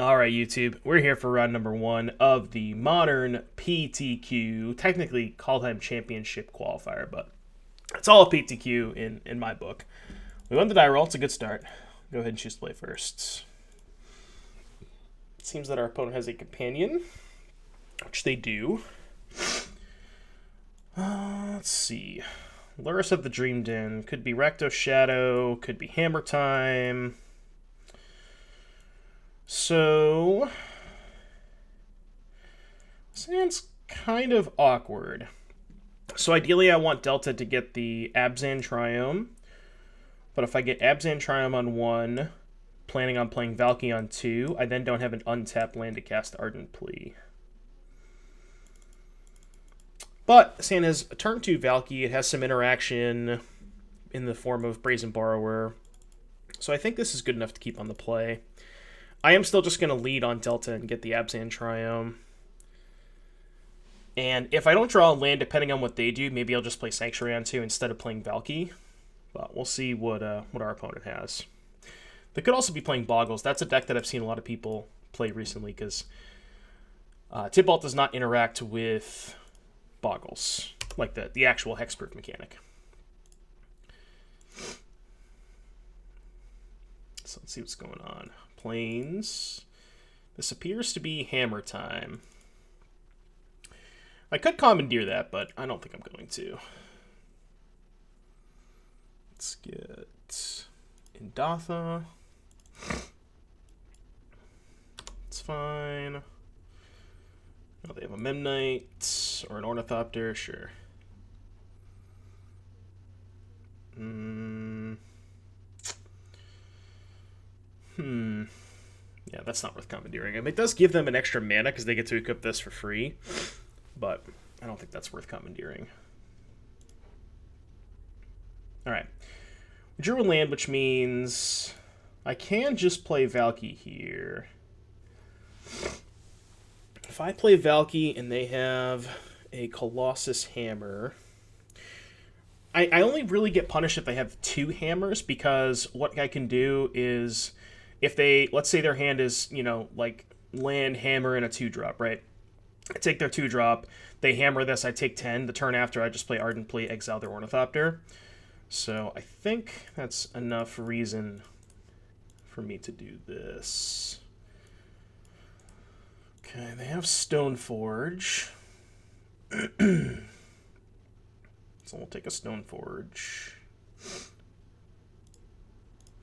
Alright, YouTube, we're here for round number 1 of the Modern PTQ, technically Call-Time Championship Qualifier, but it's all a PTQ in my book. We won the die roll, it's a good start. Go ahead and choose to play first. It seems that our opponent has a companion, which they do. Let's see. Luris of the Dream Den, could be Recto Shadow, could be Hammertime. So, this hand's kind of awkward. So ideally I want Delta to get the Abzan Triome, but if I get Abzan Triome on 1, planning on playing Valki on 2, I then don't have an untapped land to cast Ardent Plea. But this hand has a turn 2 Valki, it has some interaction in the form of Brazen Borrower, so I think this is good enough to keep on the play. I am still just going to lead on Delta and get the Abzan Triome. And if I don't draw a land, depending on what they do, maybe I'll just play Sanctuary on 2 instead of playing Valki. But we'll see what our opponent has. They could also be playing Boggles. That's a deck that I've seen a lot of people play recently because Tibalt does not interact with Boggles, like the actual Hexproof mechanic. So let's see what's going on. Plains. This appears to be Hammertime. I could commandeer that, but I don't think I'm going to. Let's get Indatha. It's fine. Oh, they have a Memnite or an Ornithopter, sure. Yeah, that's not worth commandeering. I mean, it does give them an extra mana because they get to equip this for free, but I don't think that's worth commandeering. Alright. We drew a land, which means I can just play Valki here. If I play Valki and they have a Colossus Hammer, I only really get punished if they have 2 hammers, because what I can do is, if they, let's say their hand is, you know, like land, hammer, and a 2-drop, right? I take their 2-drop, they hammer this, I take 10. The turn after, I just play Ardent Plea, exile their Ornithopter. So I think that's enough reason for me to do this. Okay, they have Stoneforge. So we'll take a Stoneforge.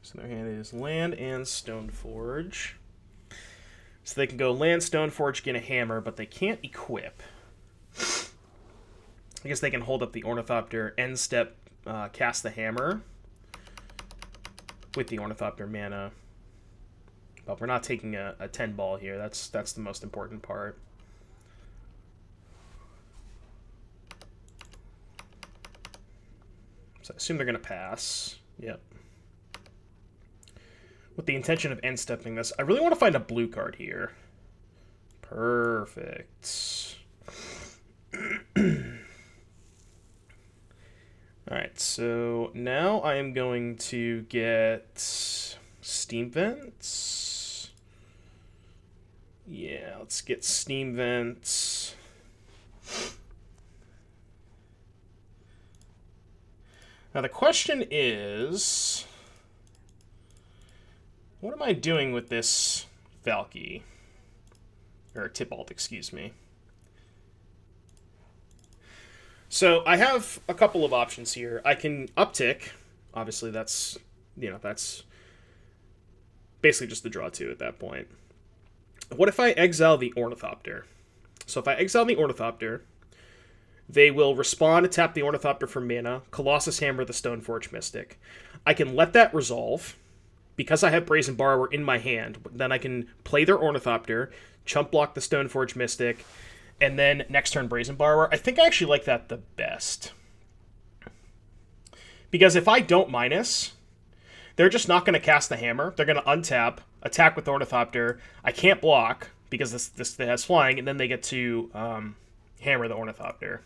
So their hand is land and Stoneforge. So they can go land, Stoneforge, get a hammer, but they can't equip. I guess they can hold up the Ornithopter, end step, cast the hammer with the Ornithopter mana. But we're not taking a 10 ball here. That's the most important part. So I assume they're going to pass. Yep. With the intention of end-stepping this. I really want to find a blue card here. Perfect. Alright, so now I am going to get Steam Vents. Yeah, let's get Steam Vents. Now the question is, what am I doing with this Valki? Or Tibalt, excuse me. So I have a couple of options here. I can uptick. Obviously that's, you know, that's basically just the draw 2 at that point. What if I exile the Ornithopter? So if I exile the Ornithopter, they will respond, tap the Ornithopter for mana, Colossus Hammer the Stoneforge Mystic. I can let that resolve, because I have Brazen Borrower in my hand. Then I can play their Ornithopter, chump block the Stoneforge Mystic, and then next turn Brazen Borrower. I think I actually like that the best. Because if I don't minus, they're just not going to cast the hammer. They're going to untap, attack with Ornithopter. I can't block because this has flying, and then they get to hammer the Ornithopter.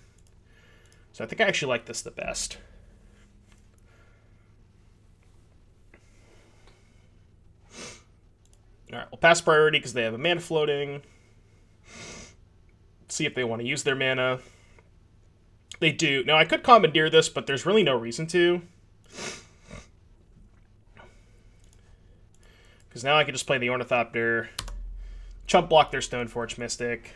So I think I actually like this the best. All right, we'll pass priority because they have a mana floating. See if they want to use their mana. They do. Now, I could commandeer this, but there's really no reason to. Because now I can just play the Ornithopter, chump block their Stoneforge Mystic.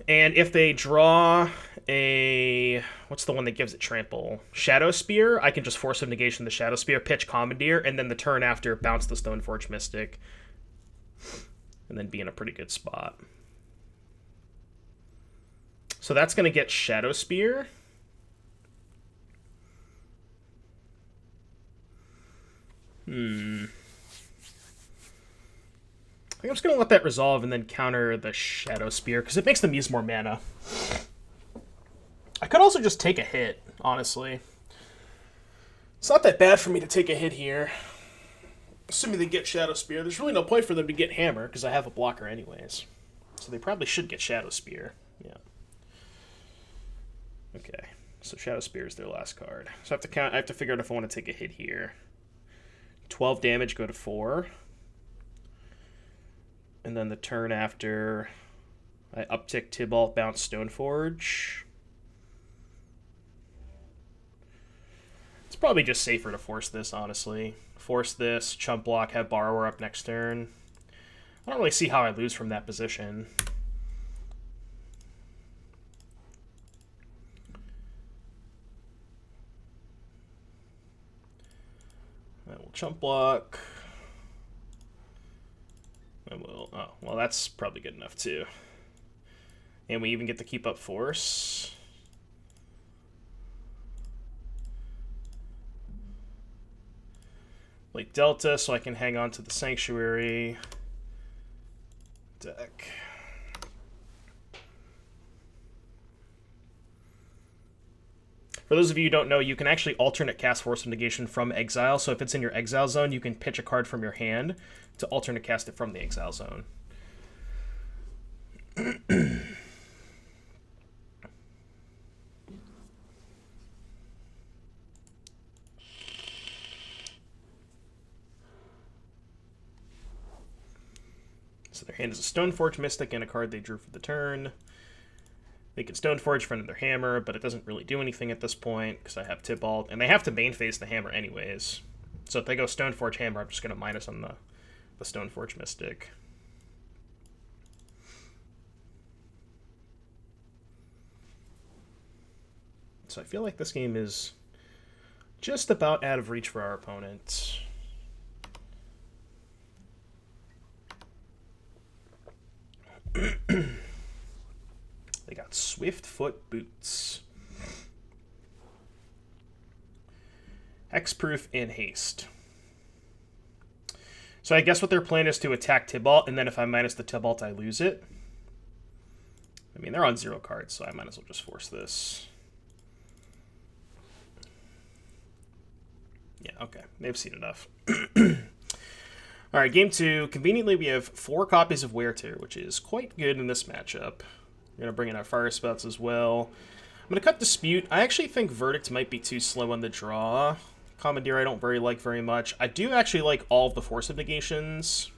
And if they draw a... What's the one that gives it trample? Shadow Spear. I can just force of negation the Shadow Spear, pitch Commandeer, and then the turn after bounce the Stoneforge Mystic. And then be in a pretty good spot. So that's going to get Shadow Spear. I think I'm just going to let that resolve and then counter the Shadow Spear, because it makes them use more mana. I could also just take a hit, honestly. It's not that bad for me to take a hit here. Assuming they get Shadow Spear. There's really no point for them to get Hammer, because I have a blocker anyways. So they probably should get Shadow Spear. Yeah. Okay. So Shadow Spear is their last card. So I have to figure out if I want to take a hit here. 12 damage, go to 4. And then the turn after, I uptick Tibalt, bounce Stoneforge. It's probably just safer to force this, honestly. Force this, chump block, have Borrower up next turn. I don't really see how I lose from that position. I will chump block. And we'll... Oh, well, that's probably good enough, too. And we even get to keep up force. Like Delta, so I can hang on to the Sanctuary deck. For those of you who don't know, you can actually alternate cast Force of Negation from exile. So if it's in your exile zone, you can pitch a card from your hand to alternate cast it from the exile zone. So their hand is a Stoneforge Mystic and a card they drew for the turn. They can Stoneforge for another Hammer, but it doesn't really do anything at this point because I have Tibalt. And they have to main phase the Hammer anyways. So if they go Stoneforge Hammer, I'm just going to minus on the Stoneforge Mystic. So I feel like this game is just about out of reach for our opponent. They got Swiftfoot Boots. Hexproof and Haste. So I guess what their plan is to attack Tibalt, and then if I minus the Tibalt, I lose it. I mean, they're on 0 cards, so I might as well just force this. Yeah, okay. They've seen enough. Alright, game 2. Conveniently, we have 4 copies of Weretear, which is quite good in this matchup. We're going to bring in our Fire Spouts as well. I'm going to cut Dispute. I actually think Verdict might be too slow on the draw. Commandeer I don't like very much. I do actually like all of the Force of Negations.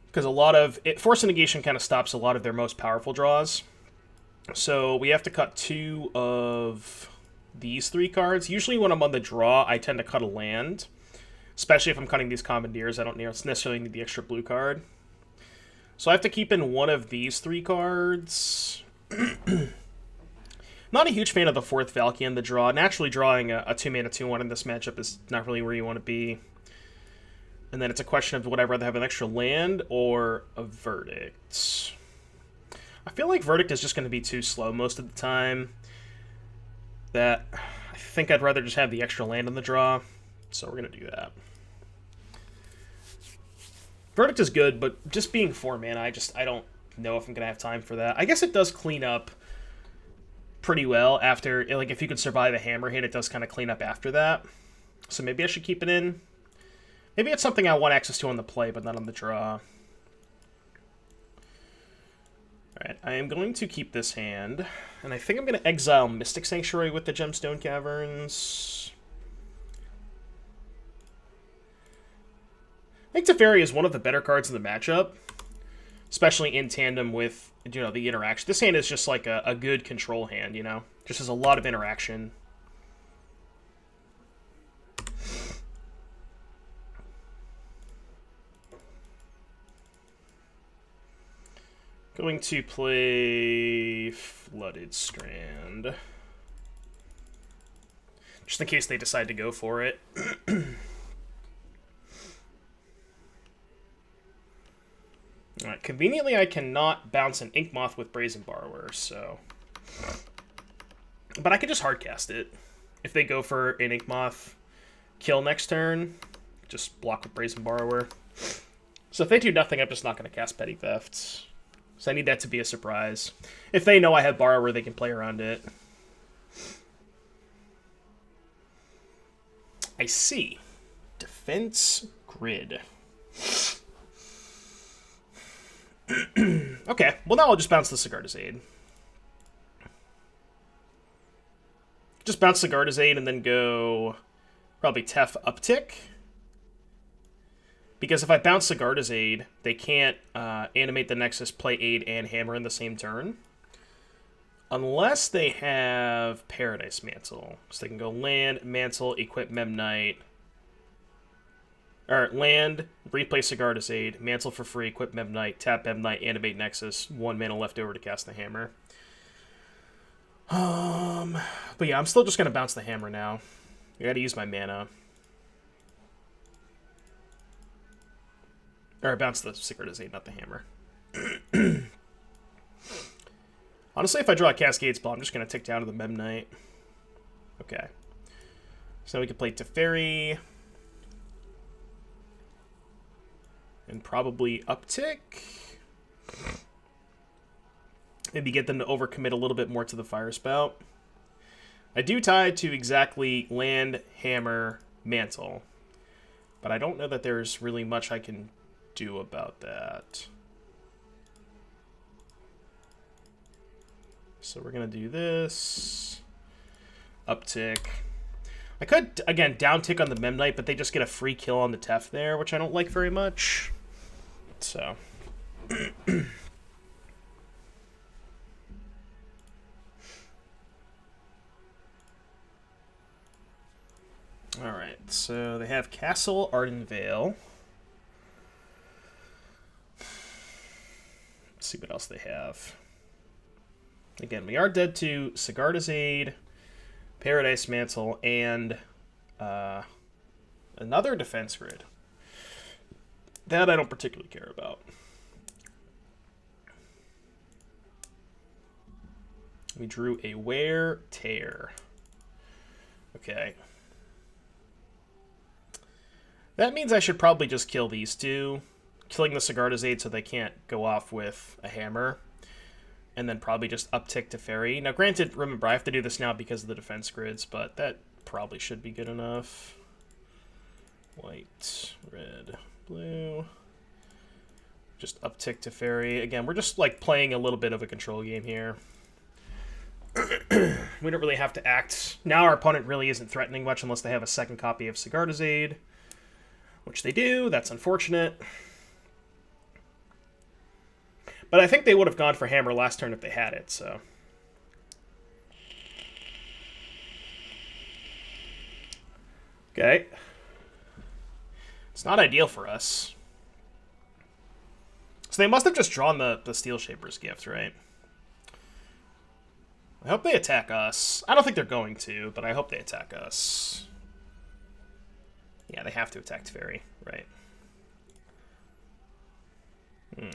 Because a lot of... Force of Negation kind of stops a lot of their most powerful draws. So we have to cut 2 of these 3 cards. Usually when I'm on the draw, I tend to cut a land. Especially if I'm cutting these Commandeers. I don't necessarily need the extra blue card. So I have to keep in 1 of these 3 cards. Not a huge fan of the 4th Valki in the draw. Naturally, drawing a 2-mana 2-1 in this matchup is not really where you want to be. And then it's a question of would I rather have an extra land or a Verdict. I feel like Verdict is just going to be too slow most of the time. That I think I'd rather just have the extra land in the draw. So we're going to do that. Verdict is good, but just being 4 mana, I don't know if I'm going to have time for that. I guess it does clean up pretty well after, like, if you could survive a Hammer hit, it does kind of clean up after that. So maybe I should keep it in. Maybe it's something I want access to on the play, but not on the draw. Alright, I am going to keep this hand, and I think I'm going to exile Mystic Sanctuary with the Gemstone Caverns. think Teferi is one of the better cards in the matchup, especially in tandem with, you know, the interaction. This hand is just like a good control hand, you know? Just has a lot of interaction. Going to play Flooded Strand. Just in case they decide to go for it. Alright, conveniently I cannot bounce an Ink Moth with Brazen Borrower, so... But I can just hardcast it. If they go for an Ink Moth kill next turn, just block with Brazen Borrower. So if they do nothing, I'm just not going to cast Petty Theft. So I need that to be a surprise. If they know I have Borrower, they can play around it. I see. Defense Grid. Okay, well now I'll just bounce the Sigardizade. Just bounce Sigardizade and then go probably Tef Uptick. Because if I bounce Sigardizade, they can't animate the Nexus, play Aid, and Hammer in the same turn. Unless they have Paradise Mantle. So they can go land, Mantle, equip Memnite. Or land, replay Sigardizade, Mantle for free, equip Memnite, tap Memnite, animate Nexus, 1 mana left over to cast the Hammer. But yeah, I'm still just going to bounce the Hammer now. I gotta use my mana. Or bounce the Sigardizade, not the Hammer. Honestly, if I draw a Cascade spell, I'm just going to tick down to the Memnite. Okay. So we can play Teferi. And probably Uptick. Maybe get them to overcommit a little bit more to the Fire Spout. I do tie to exactly land, Hammer, Mantle. But I don't know that there's really much I can do about that. So we're going to do this. Uptick. I could, again, downtick on the Memnite, but they just get a free kill on the Tef there, which I don't like very much. So. Alright, so they have Castle Ardenvale. Let's see what else they have. Again, we are dead to Sigardizade, Paradise Mantle, and another Defense Grid. That I don't particularly care about. We drew a Wear Tear. Okay. That means I should probably just kill these two. Killing the Sigardizade so they can't go off with a Hammer. And then probably just uptick Teferi. Now, granted, remember, I have to do this now because of the defense grids, but that probably should be good enough. White, red, blue. Just uptick Teferi. Again, we're just, like, playing a little bit of a control game here. We don't really have to act. Now our opponent really isn't threatening much unless they have a second copy of Sigardizade. Which they do. That's unfortunate. But I think they would have gone for Hammer last turn if they had it, so. Okay. It's not ideal for us. So they must have just drawn the Steel Shaper's Gift, right? I hope they attack us. I don't think they're going to, but I hope they attack us. Yeah, they have to attack Teferi, right? I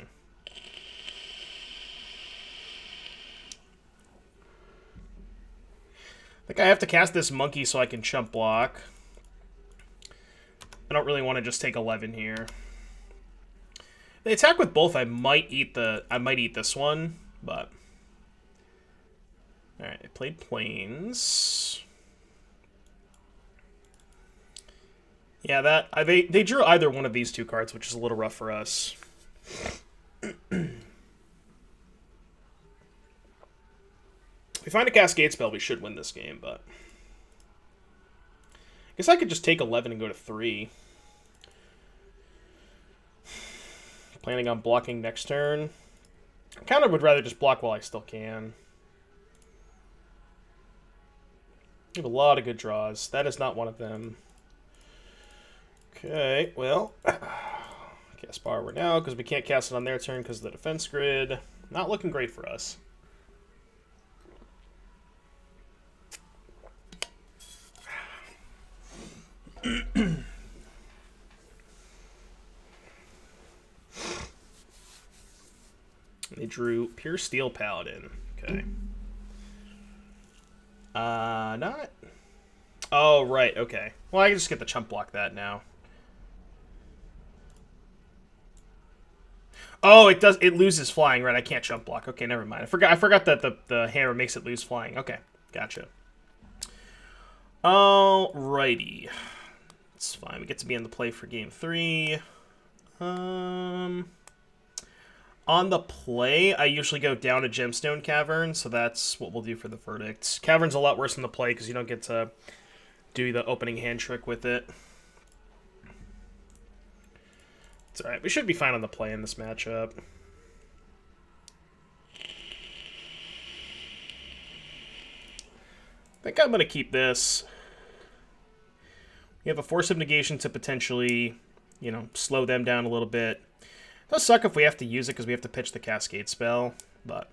think I have to cast this Monkey so I can chump block. I don't really want to just take 11 here. If they attack with both, I might eat this one, but. Alright, I played Plains. Yeah, they drew either one of these two cards, which is a little rough for us. If we find a Cascade spell, we should win this game, but... I guess I could just take 11 and go to 3. Planning on blocking next turn. I kind of would rather just block while I still can. We have a lot of good draws. That is not one of them. Okay, well, cast Borrower now because we can't cast it on their turn because of the defense grid. Not looking great for us. They drew Pure Steel Paladin. Okay. Not... Oh, right, okay. Well, I can just get the chump block that now. Oh, it does. It loses flying, right? I can't chump block. Okay, never mind. I forgot that the hammer makes it lose flying. Okay, gotcha. Alrighty. It's fine. We get to be in the play for game 3. On the play, I usually go down a Gemstone Cavern, so that's what we'll do for the verdict. Cavern's a lot worse in the play because you don't get to do the opening hand trick with it. It's alright. We should be fine on the play in this matchup. I think I'm going to keep this. We have a Force of Negation to potentially, you know, slow them down a little bit. It does suck if we have to use it because we have to pitch the Cascade spell, but...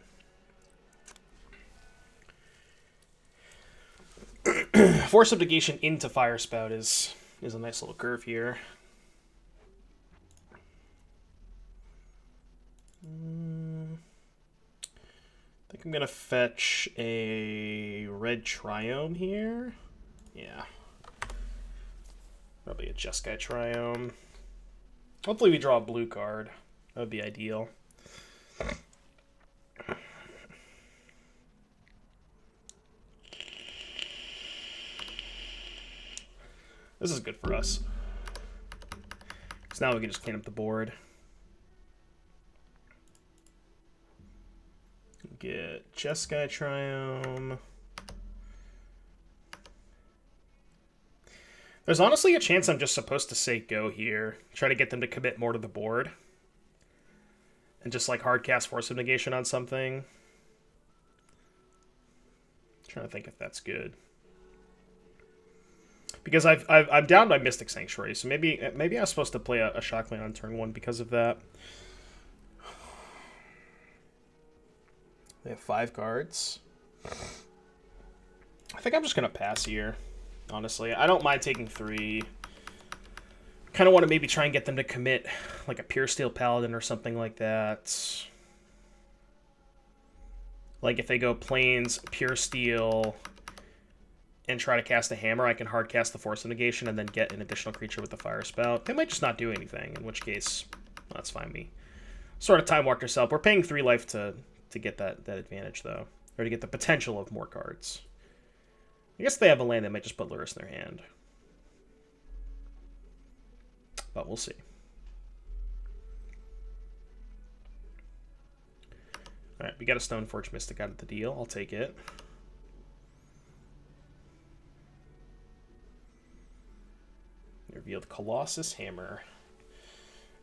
Force of Negation into Fire Spout is a nice little curve here. I think I'm going to fetch a red Triome here. Yeah. Probably a Jeskai Triome. Hopefully we draw a blue card. That would be ideal. This is good for us. So now we can just clean up the board. Get Jeskai Triome. There's honestly a chance I'm just supposed to say go here. Try to get them to commit more to the board. And just like hard cast Force of Negation on something. Trying to think if that's good. Because I'm down by Mystic Sanctuary, so maybe I was supposed to play a Shockland on turn 1 because of that. They have 5 cards. I think I'm just going to pass here, honestly. I don't mind taking 3. Kind of want to maybe try and get them to commit like a Pure Steel Paladin or something like that. Like if they go Plains, Pure Steel, and try to cast a hammer, I can hard cast the Force of Negation and then get an additional creature with the Fire Spout. They might just not do anything, in which case, well, that's fine. We sort of time walked ourselves. We're paying 3 life to get that advantage, though. Or to get the potential of more cards. I guess if they have a land, they might just put Lurrus in their hand. But we'll see. Alright, we got a Stoneforge Mystic out of the deal. I'll take it. They revealed Colossus Hammer.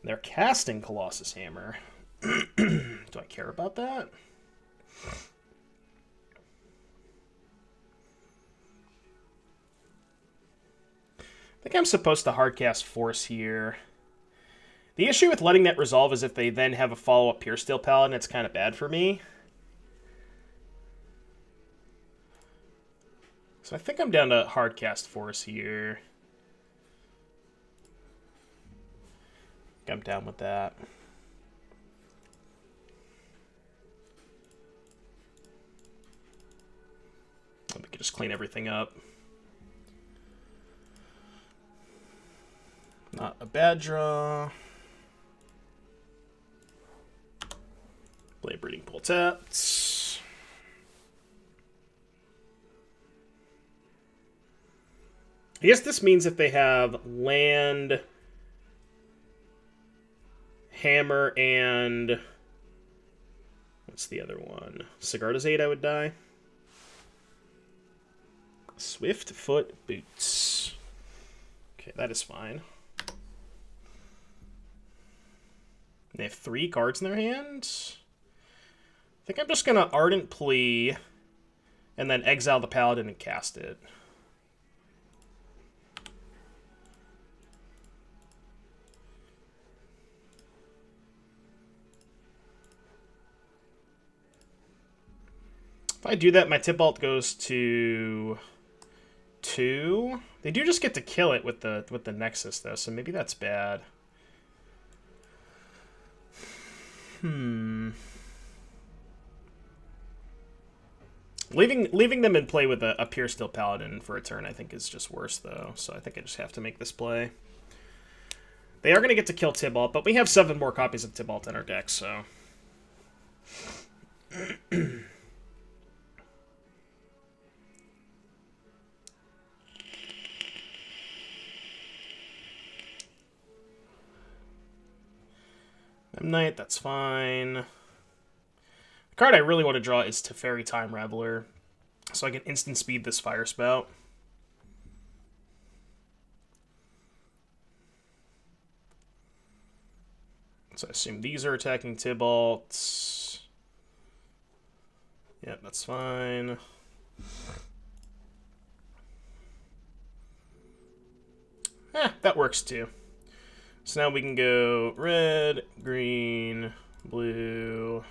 They're casting Colossus Hammer. Do I care about that? I think I'm supposed to hardcast Force here. The issue with letting that resolve is if they then have a follow-up Pure Steel Paladin, it's kind of bad for me. So I think I'm down to hardcast Force here. I think I'm down with that. We can just clean everything up. Not a bad draw. Blade Breeding Pool tapped. I guess this means if they have land, hammer, and what's the other one? Sigarda's 8, I would die. Swift Foot Boots. Okay, that is fine. They have 3 cards in their hand. I think I'm just going to Ardent Plea and then exile the Paladin and cast it. If I do that, my Tibalt goes to 2. They do just get to kill it with the Nexus, though, so maybe that's bad. Leaving them in play with a Pure Steel Paladin for a turn, I think, is just worse, though. So I think I just have to make this play. They are going to get to kill Tibalt, but we have 7 more copies of Tibalt in our deck, so... Knight, that's fine. The card I really want to draw is Teferi Time Raveler, so I can instant speed this Fire Spout. So I assume these are attacking Tibalt. Yep, that's fine. That works too. So now we can go red, green, blue,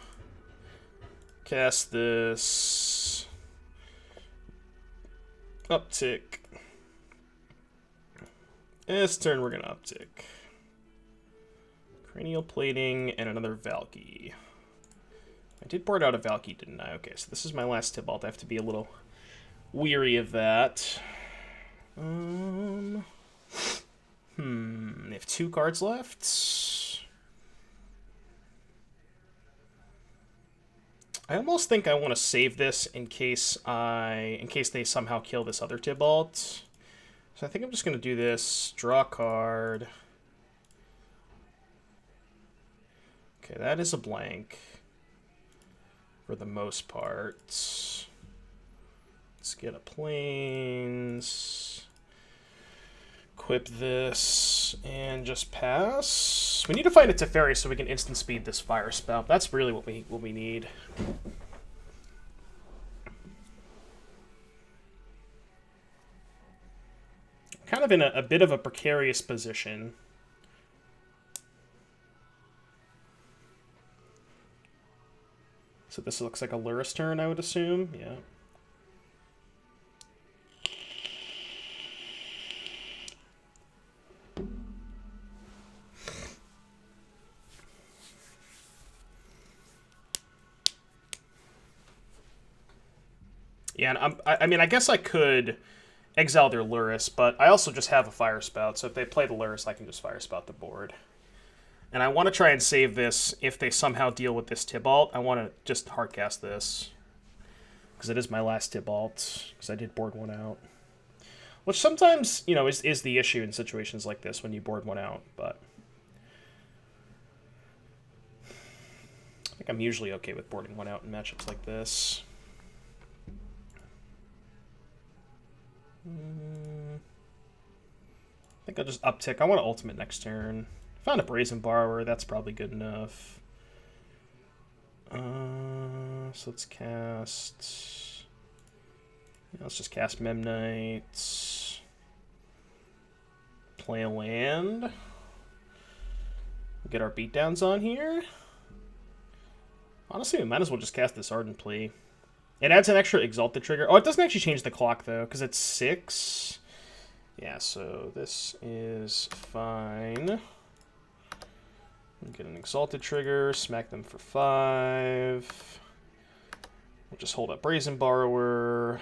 cast this, uptick. This turn we're going to uptick. Cranial Plating and another Valki. I did board out a Valki, didn't I? Okay, so this is my last Tibalt. I have to be a little weary of that. They have 2 cards left. I almost think I want to save this in case they somehow kill this other Tibalt. So I think I'm just going to do this. Draw a card. Okay, that is a blank for the most part. Let's get a Plains. Equip this and just pass. We need to find a Teferi so we can instant speed this Fire Spout. That's really what we need. Kind of in a bit of a precarious position. So this looks like a Luris turn, I would assume. Yeah. Yeah, and I mean, I guess I could exile their Luris, but I also just have a Fire Spout, so if they play the Luris, I can just Fire Spout the board. And I want to try and save this if they somehow deal with this Tibalt. I want to just hardcast this, because it is my last Tibalt, because I did board one out. Which sometimes, you know, is the issue in situations like this when you board one out, but... I think I'm usually okay with boarding one out in matchups like this. I think I'll just uptick. I want to ultimate next turn. Found a Brazen Borrower. That's probably good enough. So let's cast... Yeah, let's just cast Memnite. Play a land. Get our beatdowns on here. Honestly, we might as well just cast this Ardent Plea. It adds an extra Exalted trigger. Oh, it doesn't actually change the clock, though, because it's 6. Yeah, so this is fine. Get an Exalted trigger, smack them for 5. We'll just hold up Brazen Borrower.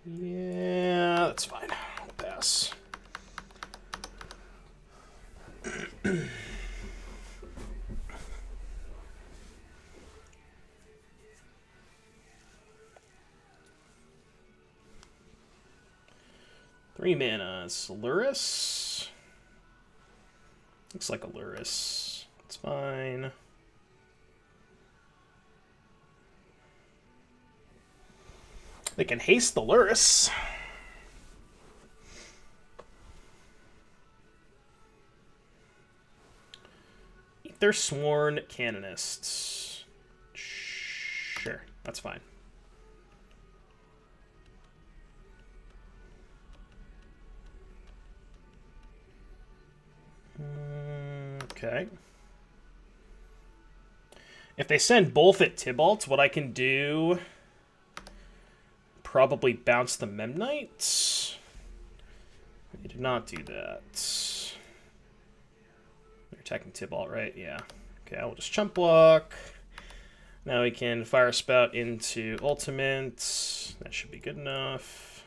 Yeah, that's fine. We'll pass. 3 mana. Luris. Looks like a Luris. It's fine. They can haste the Luris. They're sworn canonists. Sure, that's fine. Okay. If they send both at Tybalt, what I can do... probably bounce the Memnites. I did not do that. They're attacking Tybalt, right? Yeah. Okay, I will just chump block. Now we can Fire Spout into Ultimate. That should be good enough.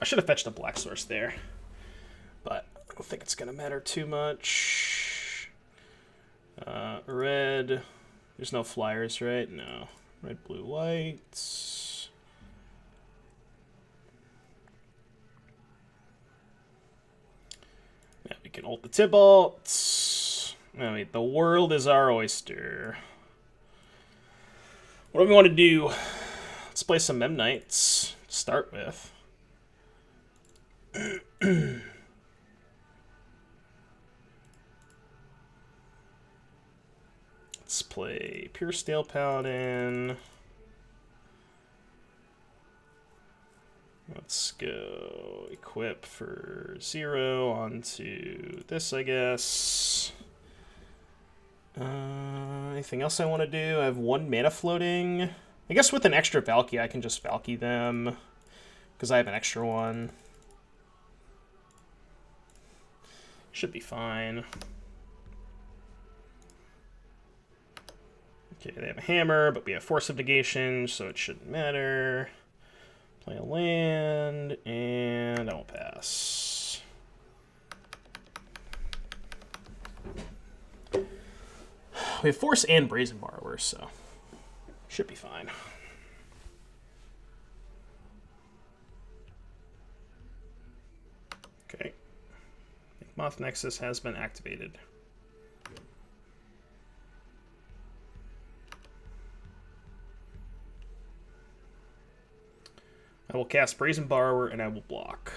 I should have fetched a Black Source there, but I don't think it's going to matter too much. Red. There's no flyers, right? No. Red, blue, white. Now we can ult the Tybalt. I mean, the world is our oyster. What do we want to do? Let's play some Memnites to start with. Let's play Pure Steel Paladin. Let's go equip for 0 onto this, I guess. Anything else I want to do? I have 1 mana floating. I guess with an extra Valki, I can just Valki them, because I have an extra one. Should be fine. Okay, they have a hammer, but we have Force of Negation, so it shouldn't matter. Play a land, and I will pass. We have Force and Brazen Borrower, so should be fine. Okay. Moth Nexus has been activated. I will cast Brazen Borrower, and I will block.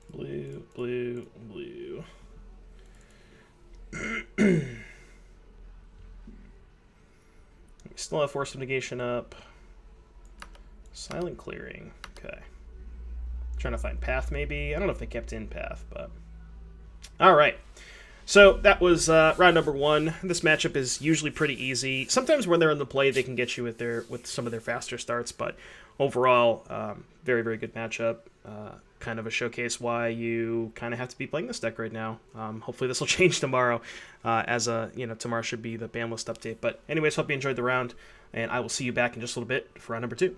Blue, blue, blue. We still have Force of Negation up. Silent Clearing. Okay. Trying to find Path, maybe. I don't know if they kept in Path, but... Alright. So that was round number 1. This matchup is usually pretty easy. Sometimes when they're in the play, they can get you with some of their faster starts, but overall, very, very good matchup. Kind of a showcase why you kind of have to be playing this deck right now. Hopefully this will change tomorrow, tomorrow should be the ban list update. But anyways, hope you enjoyed the round, and I will see you back in just a little bit for round number 2.